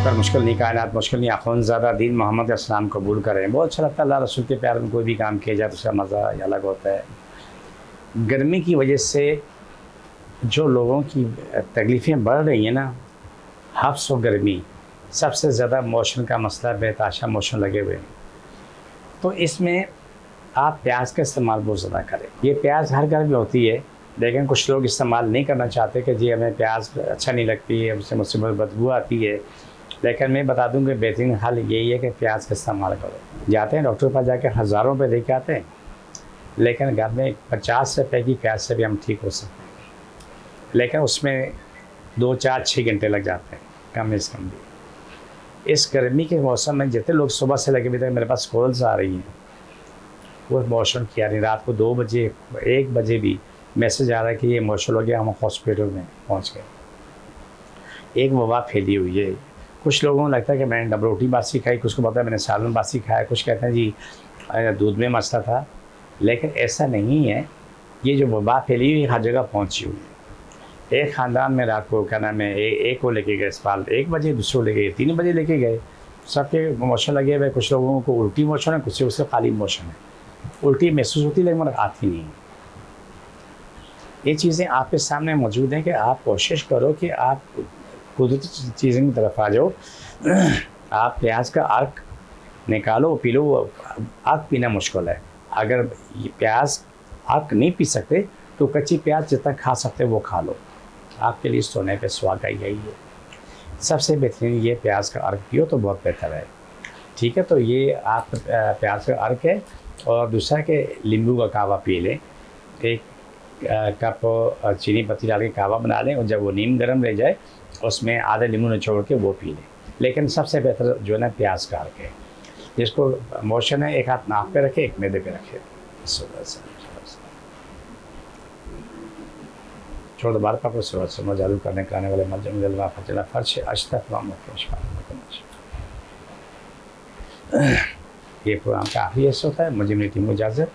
पर मुश्किल नहीं कायनात मुश्किल नहीं अखुनज़ादा दीन मोहम्मद इस्लाम कबूल करें। बहुत अच्छा लगता है अल्लाह रसूल के प्यार में कोई भी काम किया जाए तो उसका मज़ा अलग होता है। गर्मी की वजह से जो लोगों की तकलीफ़ें बढ़ रही हैं ना, हफ्स और गर्मी, सबसे ज़्यादा मोशन का मसला बेताशा मोशन लगे हुए हैं। तो इसमें आप प्याज का इस्तेमाल बहुत ज़्यादा करें। ये प्याज हर घर में होती है, लेकिन कुछ लोग इस्तेमाल नहीं करना चाहते कि जी हमें प्याज अच्छा नहीं लगती है, उससे मुझसे बदबू आती है। लेकिन मैं बता दूं कि बेहतरीन हल यही है कि प्याज का इस्तेमाल करो। जाते हैं डॉक्टर के पास जाकर हज़ारों रुपये लेके आते हैं, लेकिन घर में 50 रुपये की प्याज से भी हम ठीक हो सकते हैं, लेकिन उसमें 2, 4, 6 घंटे लग जाते हैं कम से कम भी। इस गर्मी के मौसम में जितने लोग सुबह से लगे हुए थे मेरे पास कॉल्स आ रही हैं, वो मौसम की आ रही, रात को 2 बजे 1 बजे भी मैसेज आ रहा है कि ये मौसम हो गया, हम हॉस्पिटल में पहुंच गए। एक वबा फैली हुई है। कुछ लोगों को लगता है कि मैंने डब रोटी बासी खाई, कुछ को पता है मैंने सालन बासी खाया, कुछ कहते हैं जी दूध में मसला था, लेकिन ऐसा नहीं है। ये जो वबा फैली हुई हर जगह पहुँची हुई है। एक ख़ानदान में रात को क्या नाम है एक को लेके गए अस्पताल 1 बजे, दूसरे को लेके गए 3 बजे लेके गए। सबके मोशन लगे हुए, कुछ लोगों को उल्टी मोशन है, कुछ उससे खाली मोशन है। उल्टी महसूस होती है लेकिन मगर आती नहीं है। ये चीज़ें आपके सामने मौजूद हैं कि आप कोशिश करो कि आप कुदरती चीज़ों की तरफ आ जाओ। आप प्याज का अर्क निकालो, पी लो। अर्क पीना मुश्किल है। अगर प्याज अर्क नहीं पी सकते तो कच्ची प्याज जितना खा सकते वो खा लो। आपके लिए सोने पे सुहागा यही है। सबसे बेहतरीन ये प्याज का अर्क पियो तो बहुत बेहतर है। ठीक है, तो ये आप प्याज का अर्क है। और दूसरा कि नींबू का कावा पी लें। 1 कप चीनी पत्ती डाल के कावा बना लें, और जब वो नीम गर्म रह जाए उसमें आधे नींबू निचोड़ के वो पी लें। लेकिन सबसे बेहतर जो है ना प्याज का अर्क है। जिसको मोशन है, एक हाथ नाक पे रखे, एक मैदे पे रखे। छोड़ दोबारा पापा सुबह जादू करने कराने वाले मजम जलवा फचला फर्श अश्तफाम। ये प्रोग्राम काफ़ी ऐसा होता है। मुझे मेरी टीम को इजाज़त।